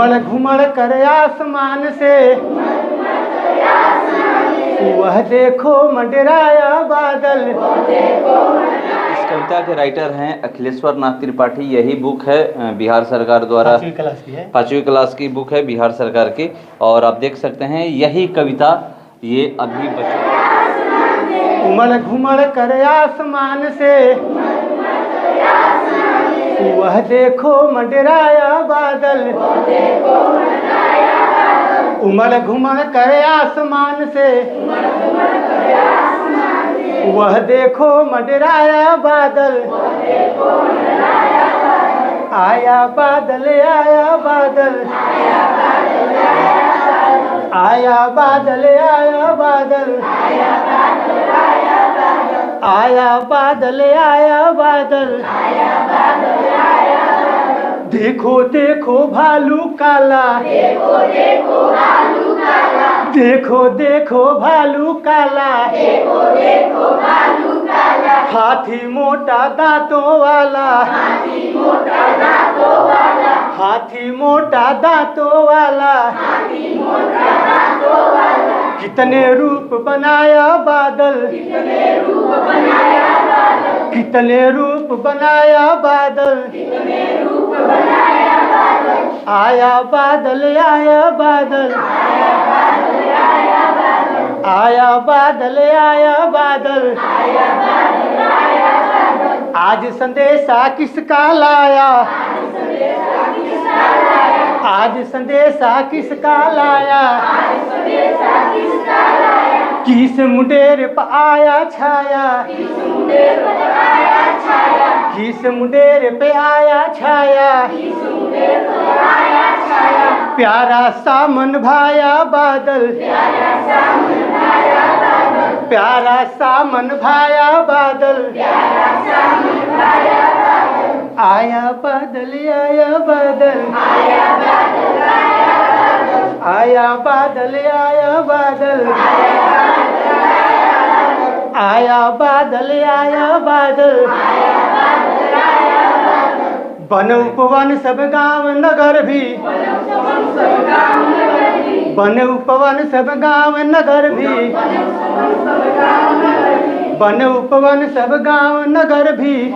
उमड़ घुमड़ कर आसमान से वह देखो मंडराया बादल। इस कविता के राइटर हैं अखिलेश्वर नाथ त्रिपाठी। यही बुक है बिहार सरकार द्वारा 5वीं क्लास की बुक है बिहार सरकार की। और आप देख सकते हैं यही कविता ये अभी उमड़ घुमड़ कर आसमान से वह देखो मंडराया बादल। उमड़ घुमड़ कर आसमान से वह देखो मंडराया बादल। आया बादल आया बादल आया बादल आया बादल आया बादल आया बादल। देखो देखो भालू काला देखो देखो भालू काला हाथी मोटा दांतों वाला हाथी मोटा दांतों वाला। कितने रूप बनाया बादल कितने रूप बनाया बादल। आया बादल आया बादल आया बादल आया बादल। आज संदेशा किसका लाया आज संदेशा किसका लाया। किस मुंडेर पे आया छाया किस मुंडेर पे आया छाया। प्यारा सामन भाया बादल प्यारा सामन भाया बादल। आया बादल आया बादल आया बादल आया बादल आया बादल आया बादल। बन उपवन सब गांव नगर भी बन उपवन सब गांव नगर भी बन उपवन सब गांव नगर भी।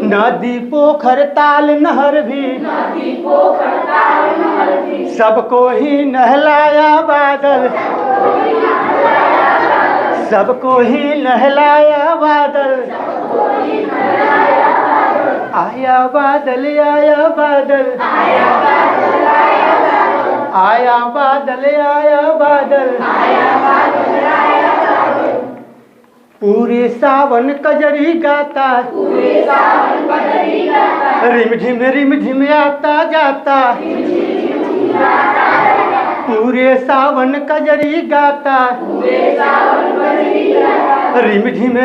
नदी पोखर ताल नहर भी सबको ही नहलाया बादल सबको ही नहलाया बादल। आया बादल आया बादल आया बादल आया बादल। पूरे सावन कजरी गाता रिम झिम आता जाता। पूरे सावन कजरी गाता रिम झिम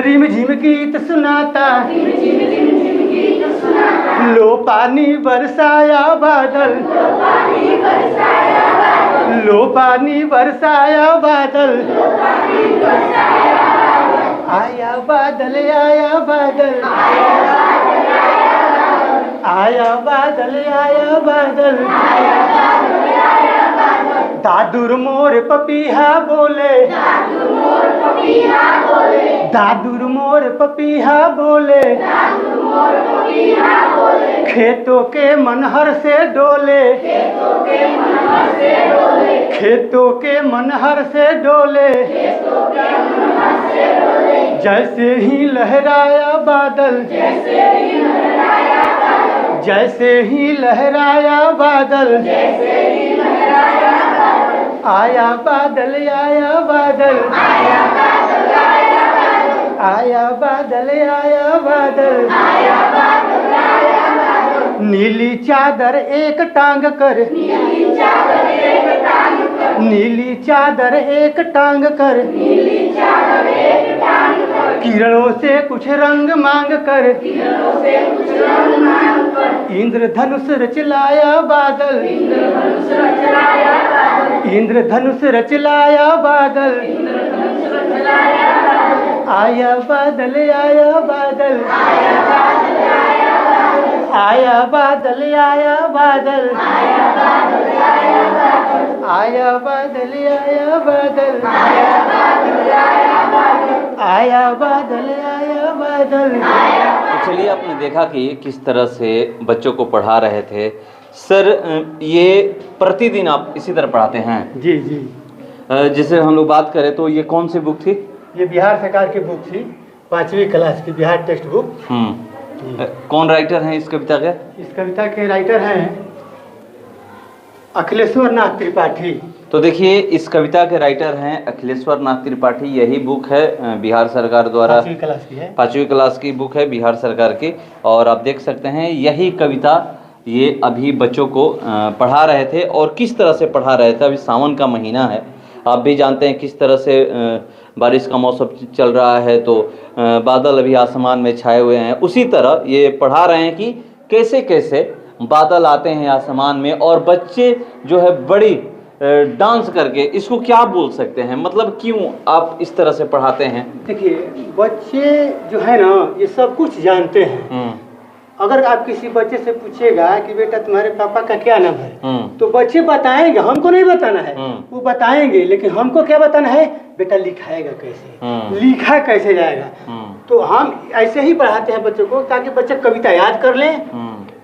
गीत सुनाता। लो पानी बरसाया बादल लो पानी बरसाया बादल। आया बादल आया बादल आया बादल आया बादल। दादुर मोर पपीहा बोले दादुर मोर पपीहा बोले। खेतों के मनहर से डोले खेतों के मनहर से डोले। जैसे ही लहराया बादल जैसे ही लहराया बादल। आया बादल आया बादल आया बादल आया बादल। नीली चादर एक टांग कर नीली चादर एक टांग कर। किरणों से कुछ रंग मांग कर इंद्रधनुष रचलाया बादल इंद्रधनुष रचलाया बादल। आया बादल आया बादल आया बादल आया बादल आया बादल आया बादल आया बादल आया बादल आया बादल। तो चलिए, आपने देखा कि किस तरह से बच्चों को पढ़ा रहे थे। सर, ये प्रतिदिन आप इसी तरह पढ़ाते हैं? जी जी। जैसे हम लोग बात करें तो ये कौन सी बुक थी? ये बिहार सरकार की बुक थी, 5वीं क्लास की बिहार टेक्स्ट बुक। कौन राइटर हैं इस कविता के? इस कविता के राइटर हैं अखिलेश्वर नाथ त्रिपाठी। तो देखिए, इस कविता के राइटर हैं अखिलेश्वर नाथ त्रिपाठी। यही बुक है बिहार सरकार द्वारा, 5वीं क्लास की है। 5वीं क्लास की बुक है बिहार सरकार की। और आप देख सकते हैं, यही कविता ये अभी बच्चों को पढ़ा रहे थे। और किस तरह से पढ़ा रहे थे, अभी सावन का महीना है, आप भी जानते हैं किस तरह से बारिश का मौसम चल रहा है, तो बादल अभी आसमान में छाए हुए हैं। उसी तरह ये पढ़ा रहे हैं कि कैसे कैसे बादल आते हैं आसमान में, और बच्चे जो है बड़ी डांस करके, इसको क्या बोल सकते हैं, मतलब क्यों आप इस तरह से पढ़ाते हैं? देखिए, बच्चे जो है ना, ये सब कुछ जानते हैं। अगर आप किसी बच्चे से पूछेगा कि बेटा तुम्हारे पापा का क्या नाम है, तो बच्चे बताएंगे, हमको नहीं बताना है, वो बताएंगे, लेकिन हमको क्या बताना है, बेटा लिखाएगा कैसे, लिखा कैसे जाएगा। तो हम ऐसे ही पढ़ाते हैं बच्चों को, ताकि बच्चे कविता याद कर लें।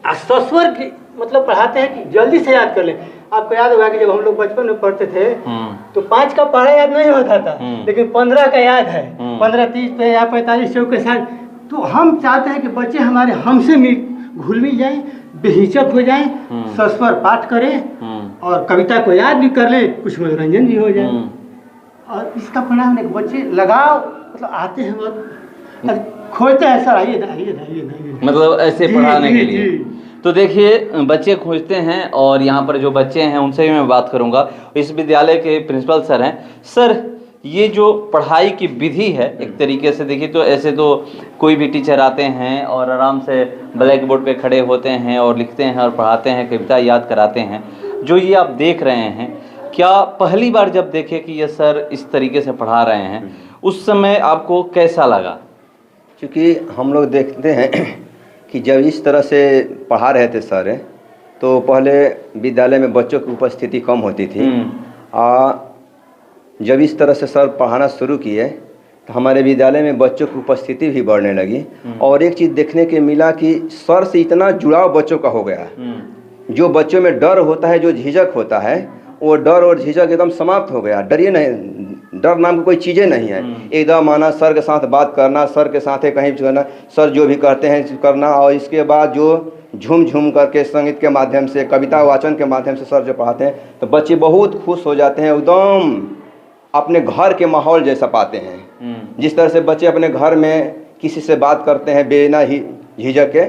सस्वर की मतलब पढ़ाते हैं कि जल्दी से याद कर लें। आपको याद होगा कि जब हम लोग बचपन में पढ़ते थे तो 5 का पढ़ा याद नहीं होता था, लेकिन 15 का याद है, 15 30 पे या 45 चौक के साथ। तो हम चाहते हैं कि बच्चे हमारे हमसे घुल मिल जाएं, बेहिचक हो जाएं, सस्वर पाठ करें और कविता को याद भी कर लें, कुछ मनोरंजन भी हो जाए। और इसका परिणाम है बच्चे लगाव, मतलब आते हैं और खोजते हैं, सर आइए आइए, मतलब ऐसे पढ़ाने के लिए। तो देखिए, बच्चे खोजते हैं, और यहाँ पर जो बच्चे हैं उनसे भी मैं बात करूँगा। इस विद्यालय के प्रिंसिपल सर हैं। सर, ये जो पढ़ाई की विधि है, एक तरीके से देखिए तो ऐसे तो कोई भी टीचर आते हैं और आराम से ब्लैक बोर्ड पे खड़े होते हैं और लिखते हैं और पढ़ाते हैं, कविता याद कराते हैं। जो ये आप देख रहे हैं, क्या पहली बार जब देखे कि ये सर इस तरीके से पढ़ा रहे हैं, उस समय आपको कैसा लगा? क्योंकि हम लोग देखते हैं कि जब इस तरह से पढ़ा रहे थे सर, तो पहले विद्यालय में बच्चों की उपस्थिति कम होती थी। जब इस तरह से सर पढ़ाना शुरू किए तो हमारे विद्यालय में बच्चों की उपस्थिति भी बढ़ने लगी। और एक चीज़ देखने के मिला कि सर से इतना जुड़ाव बच्चों का हो गया। जो बच्चों में डर होता है, जो झिझक होता है, वो डर और झिझक एकदम समाप्त हो गया। डरिए नहीं, डर नाम की कोई चीज़ें नहीं है। एकदम आना, सर के साथ बात करना, सर के साथ कहीं करना, सर जो भी कहते हैं करना। और इसके बाद जो झूम करके संगीत के माध्यम से, कविता वाचन के माध्यम से सर जो पढ़ाते हैं, तो बच्चे बहुत खुश हो जाते हैं, एकदम अपने घर के माहौल जैसा पाते हैं। जिस तरह से बच्चे अपने घर में किसी से बात करते हैं बिना ही झिझक के,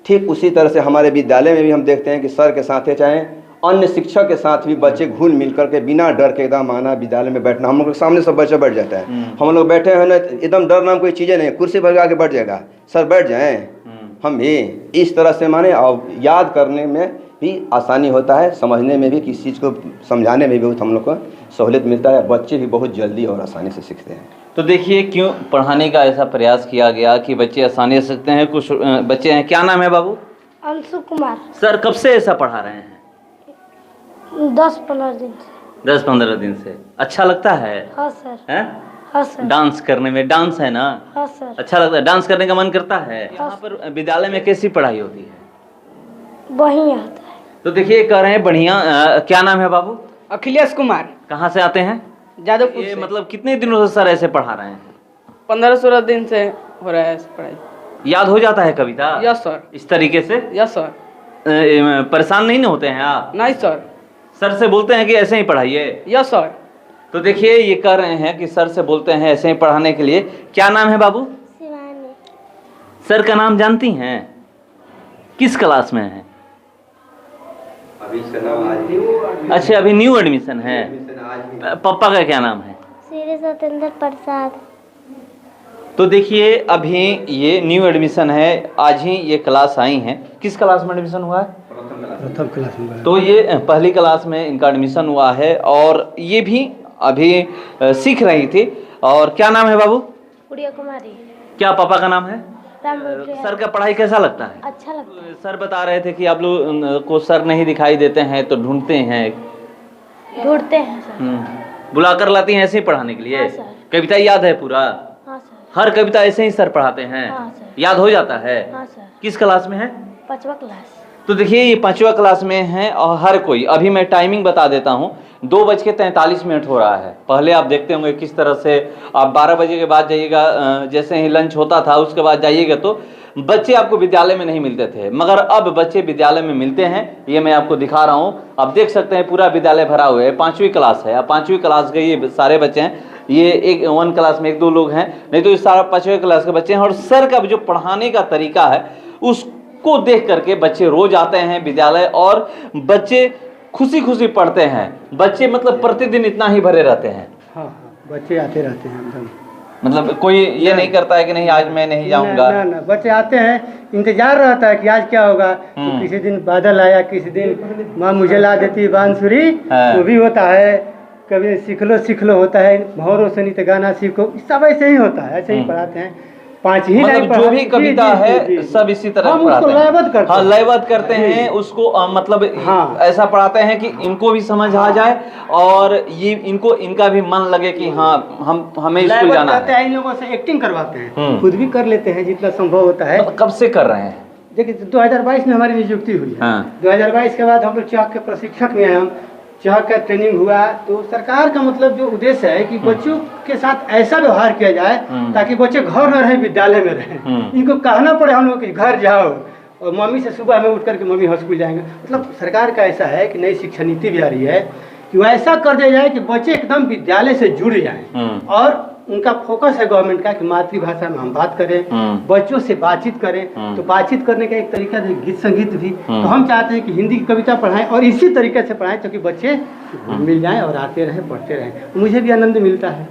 ठीक उसी तरह से हमारे विद्यालय में भी हम देखते हैं कि सर के साथ चाहे अन्य शिक्षक के साथ भी बच्चे घुल मिल करके बिना डर के एकदम आना, विद्यालय में बैठना। हम लोग के सामने सब बच्चा बैठ जाता है, हम लोग बैठे हैं ना, एकदम डर नाम कोई चीज़ें नहीं, कुर्सी पर आके बैठ जाएगा, सर बैठ जाएं, हम भी इस तरह से माने। और याद करने में भी आसानी होता है, समझने में भी, किसी चीज़ को समझाने में भी बहुत हम लोग को सहूलियत मिलता है। बच्चे भी बहुत जल्दी और आसानी से सीखते हैं। तो देखिए, क्यों पढ़ाने का ऐसा प्रयास किया गया कि बच्चे आसानी से सीखते हैं। कुछ बच्चे हैं, क्या नाम है बाबू? अंशु कुमार। सर, कब से ऐसा पढ़ा रहे हैं? 10-15 दिन से। 10-15 दिन से। अच्छा लगता है? हाँ सर। हैं? हाँ सर। डांस करने में, डांस है ना? हाँ सर। अच्छा लगता है, डांस करने का मन करता है। यहाँ पर विद्यालय में कैसी पढ़ाई होती है? बढ़िया होता है। तो देखिए, कह रहे हैं बढ़िया। क्या नाम है बाबू? अखिलेश कुमार। कहाँ से आते हैं? जादवपुर ये से। मतलब कितने दिनों से सर ऐसे पढ़ा रहे हैं? 15-16 दिन से हो रहा है पढ़ाई। याद हो जाता है कविता? Yes sir. इस तरीके से? Yes sir. परेशान नहीं ना होते हैं आप? नहीं सर। सर से बोलते हैं कि ऐसे ही पढ़ाइए? Yes sir. तो देखिए, ये कह रहे हैं कि सर से बोलते हैं ऐसे ही पढ़ाने के लिए। क्या नाम है बाबू? शिवानी। सर का नाम जानती हैं? किस क्लास में है? अभी इसका नाम आज अच्छा, अभी न्यू एडमिशन है। पापा का क्या नाम है? श्री सत्येंद्र प्रसाद। तो देखिए, अभी ये न्यू एडमिशन है, आज ही ये क्लास आई हैं। किस क्लास में एडमिशन हुआ है? प्रथम क्लास में। तो ये पहली क्लास में इनका एडमिशन हुआ है, और ये भी अभी सीख रही थी। और क्या नाम है बाबू? गुड़िया कुमारी। क्या पापा का नाम है? शाम में उठे सर का पढ़ाई कैसा लगता है? अच्छा लगता है। सर बता रहे थे कि आप लोग को सर नहीं दिखाई देते हैं तो ढूंढते हैं। ढूंढते हैं सर। बुला कर लाती हैं ऐसे ही पढ़ाने के लिए? हाँ सर। कविता याद है पूरा? हाँ सर। हर कविता ऐसे ही सर पढ़ाते हैं? हाँ सर। याद हो जाता है? हाँ सर। किस क्लास में है? 5वीं क्लास। तो देखिए ये 5वीं क्लास में है और हर कोई, अभी मैं टाइमिंग बता देता हूँ, 2:43 हो रहा है। पहले आप देखते होंगे किस तरह से आप 12 बजे के बाद जाइएगा, जैसे ही लंच होता था उसके बाद जाइएगा तो बच्चे आपको विद्यालय में नहीं मिलते थे, मगर अब बच्चे विद्यालय में मिलते हैं। ये मैं आपको दिखा रहा हूँ, आप देख सकते हैं पूरा विद्यालय भरा हुआ है। 5वीं क्लास है, अब 5वीं क्लास के ये सारे बच्चे हैं, ये एक 1 क्लास में 1-2 लोग हैं, नहीं तो ये सारा 5वीं क्लास के बच्चे हैं। और सर का जो पढ़ाने का तरीका है उसको देख करके बच्चे रोज आते हैं विद्यालय और बच्चे खुशी खुशी पढ़ते हैं। बच्चे मतलब प्रतिदिन इतना ही भरे रहते हैं। हाँ, बच्चे आते रहते हैं एकदम, मतलब कोई ये नहीं करता है कि नहीं आज मैं नहीं जाऊंगा। ना, बच्चे आते हैं, इंतजार रहता है कि आज क्या होगा। तो किसी दिन बादल आया, किसी दिन माँ मुझे ला देती है बांसुरी, वो भी होता है। कभी सीख लो होता है, भौरों से नहीं गाना सीखो, सब ऐसे ही होता है, ऐसे ही पढ़ाते हैं। 5 ही मतलब जो भी कविता है सब इसी तरह हम पढ़ाते उसको हैं। लयबद्ध करते हैं। लयबद्ध करते हैं उसको, मतलब ऐसा पढ़ाते हैं कि इनको भी समझ आ जाए और ये इनका भी मन लगे कि हाँ हमें स्कूल जाना है। इन लोगों से एक्टिंग करवाते हैं, खुद भी कर लेते हैं जितना संभव होता है। कब से कर रहे हैं? देखिए 2022 में हमारी नियुक्ति हुई है। 2022 के बाद हम लोग चौक के प्रशिक्षक में हैं। हम चौक का ट्रेनिंग हुआ तो सरकार का मतलब जो उद्देश्य है कि बच्चों के साथ ऐसा व्यवहार किया जाए ताकि बच्चे घर न रहे, विद्यालय में रहें। इनको कहना पड़े हम लोग कि घर जाओ, और मम्मी से सुबह में उठ करके मम्मी हम स्कूल जाएंगे। मतलब सरकार का ऐसा है कि नई शिक्षा नीति भी आ रही है कि वो ऐसा कर दिया जाए कि बच्चे एकदम विद्यालय से जुड़ जाएं और उनका फोकस है गवर्नमेंट का कि मातृभाषा में हम बात करें, बच्चों से बातचीत करें। तो बातचीत करने का एक तरीका है गीत संगीत भी। तो हम चाहते हैं कि हिंदी की कविता पढ़ाएं और इसी तरीके से पढ़ाएं ताकि बच्चे मिल जाएं और आते रहें, पढ़ते रहें। मुझे भी आनंद मिलता है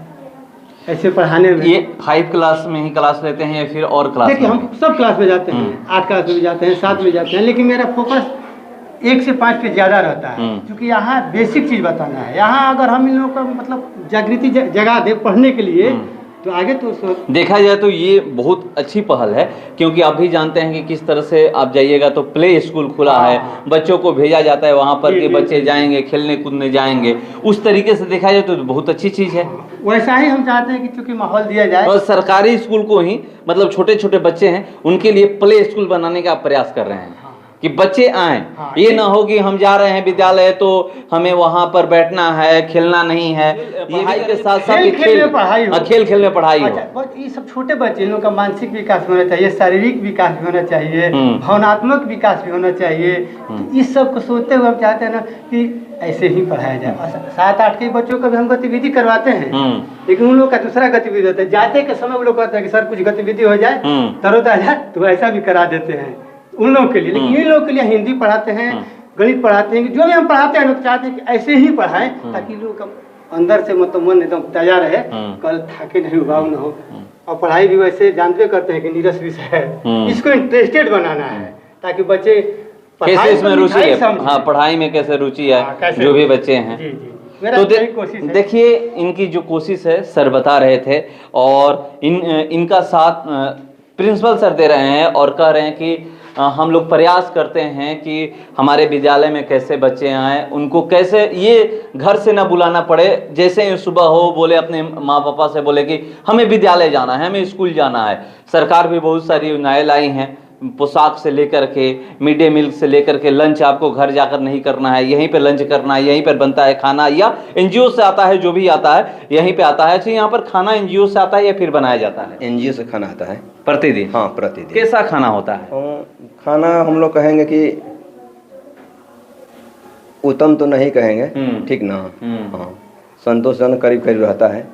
ऐसे पढ़ाने में। ये 5 क्लास में ही क्लास लेते हैं या फिर और क्लास? देखिए हम सब क्लास में जाते हैं, 8 क्लास में भी जाते हैं, 7 में जाते हैं, लेकिन मेरा फोकस 1 से 5 पे ज़्यादा रहता है क्योंकि यहाँ बेसिक चीज़ बताना है। यहाँ अगर हम इन लोगों का मतलब जागृति जगा दे पढ़ने के लिए तो आगे तो देखा जाए तो ये बहुत अच्छी पहल है, क्योंकि आप भी जानते हैं कि किस तरह से आप जाइएगा तो प्ले स्कूल खुला है, बच्चों को भेजा जाता है वहाँ पर कि बच्चे जाएंगे खेलने कूदने जाएंगे। उस तरीके से देखा जाए तो बहुत अच्छी चीज़ है। वैसा ही हम चाहते हैं कि चूंकि माहौल दिया जाए और सरकारी स्कूल को ही मतलब छोटे छोटे बच्चे हैं उनके लिए प्ले स्कूल बनाने का प्रयास कर रहे हैं कि बच्चे आएं। ये ना हो कि हम जा रहे हैं विद्यालय तो हमें वहां पर बैठना है, खेलना नहीं है। ये पढ़ाई के साथ साथ खेल में पढ़ाई हो। ये सब छोटे बच्चे, इन लोगों का मानसिक विकास भी होना चाहिए, शारीरिक विकास भी होना चाहिए, भावनात्मक विकास भी होना चाहिए। तो इस सब को सोचते हुए हम चाहते हैं ना कि ऐसे ही पढ़ाया जाए। 7-8 के बच्चों का भी हम गतिविधि करवाते हैं, लेकिन उन लोग का दूसरा गतिविधि होता है। जाते के समय वो लोग कहते हैं कि सर कुछ गतिविधि हो जाए, तरोताजा, तो ऐसा भी करा देते हैं उन लोगों के लिए। लेकिन इन लोगों के लिए हिंदी पढ़ाते हैं, गणित पढ़ाते हैं, जो भी हम पढ़ाते हैं लोग चाहते हैं कि ऐसे ही पढ़ाएं ताकि लोगों का अंदर से मतलब मन एकदम ताजा रहे, कल थाके नहीं उबाऊ ना हो। और पढ़ाई भी वैसे जानते करते हैं कि नीरस विषय है, इसको इंटरेस्टेड बनाना है ताकि बच्चे कैसे इसमें रुचि है, हाँ पढ़ाई में कैसे रुचि है जो भी बच्चे हैं। तो देखिए इनकी जो कोशिश है सर बता रहे थे और इनका साथ प्रिंसिपल सर दे रहे हैं और कह रहे हैं कि हम लोग प्रयास करते हैं कि हमारे विद्यालय में कैसे बच्चे आएँ, उनको कैसे ये घर से ना बुलाना पड़े। जैसे ही सुबह हो बोले अपने माँ पापा से बोले कि हमें विद्यालय जाना है, हमें स्कूल जाना है। सरकार भी बहुत सारी योजनाएं लाई हैं, पोशाक से लेकर के मिड डे मील से लेकर के लंच आपको घर जाकर नहीं करना है, यहीं पे लंच करना है, यहीं पर बनता है खाना, या एनजीओ से आता है, जो भी आता है यहीं पे आता है। तो यहाँ पर खाना एनजीओ से आता है या फिर बनाया जाता है? एनजीओ से खाना आता है प्रतिदिन? हाँ प्रतिदिन। कैसा खाना होता है? खाना हम लोग कहेंगे कि उत्तम तो नहीं कहेंगे, ठीक ना, हाँ संतोषजनक करीब करीब रहता है।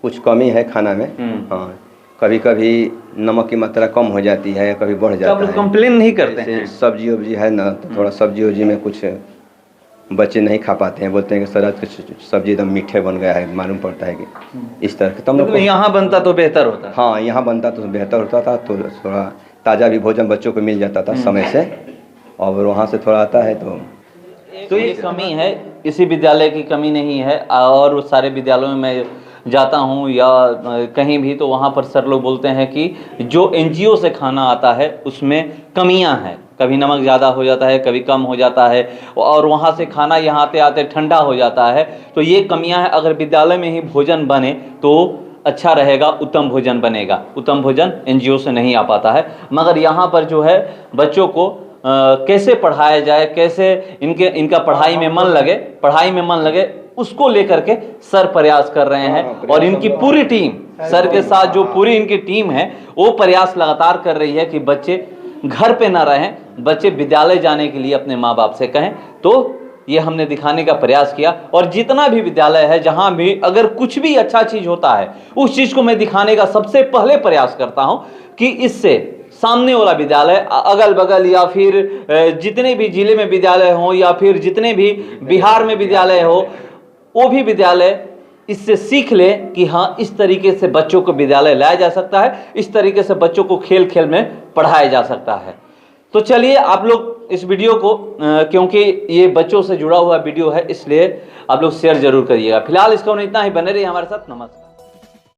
कुछ कमी है खाना में, हाँ कभी कभी नमक की मात्रा कम हो जाती है, कभी बढ़ जाता है। कंप्लेन नहीं करते हैं? सब्जी वब्जी है ना तो थोड़ा सब्जी वब्जी में कुछ बच्चे नहीं खा पाते हैं, बोलते हैं कि सर सब्जी एकदम मीठे बन गया है, मालूम पड़ता है कि इस तरह के। तो यहाँ बनता तो बेहतर होता? हाँ यहाँ बनता तो बेहतर होता था, तो थोड़ा ताज़ा भी भोजन बच्चों को मिल जाता था समय से, और वहाँ से थोड़ा आता है तो ये कमी है, इसी विद्यालय की कमी नहीं है। और सारे विद्यालयों में जाता हूँ या कहीं भी, तो वहाँ पर सर लोग बोलते हैं कि जो एनजीओ से खाना आता है उसमें कमियां हैं, कभी नमक ज़्यादा हो जाता है, कभी कम हो जाता है, और वहाँ से खाना यहाँ आते आते ठंडा हो जाता है। तो ये कमियां हैं। अगर विद्यालय में ही भोजन बने तो अच्छा रहेगा, उत्तम भोजन बनेगा। उत्तम भोजन एनजीओ से नहीं आ पाता है। मगर यहाँ पर जो है बच्चों को कैसे पढ़ाया जाए, कैसे इनका पढ़ाई में मन लगे, उसको लेकर के सर प्रयास कर रहे हैं। और इनकी पूरी टीम, सर के साथ जो पूरी इनकी टीम है, वो प्रयास लगातार कर रही है कि बच्चे घर पे ना रहें, बच्चे विद्यालय जाने के लिए अपने माँ बाप से कहें। तो ये हमने दिखाने का प्रयास किया। और जितना भी विद्यालय है, जहाँ भी अगर कुछ भी अच्छा चीज़ होता है, उस चीज़ को मैं दिखाने का सबसे पहले प्रयास करता हूँ कि इससे सामने वाला विद्यालय, अगल बगल या फिर जितने भी जिले में विद्यालय हो या फिर जितने भी बिहार में विद्यालय हो, वो भी विद्यालय इससे सीख ले कि हाँ, इस तरीके से बच्चों को विद्यालय लाया जा सकता है, इस तरीके से बच्चों को खेल खेल में पढ़ाया जा सकता है। तो चलिए आप लोग इस वीडियो को, क्योंकि ये बच्चों से जुड़ा हुआ वीडियो है, इसलिए आप लोग शेयर जरूर करिएगा। फिलहाल इसका इतना ही, बने रहिए हमारे साथ। नमस्कार।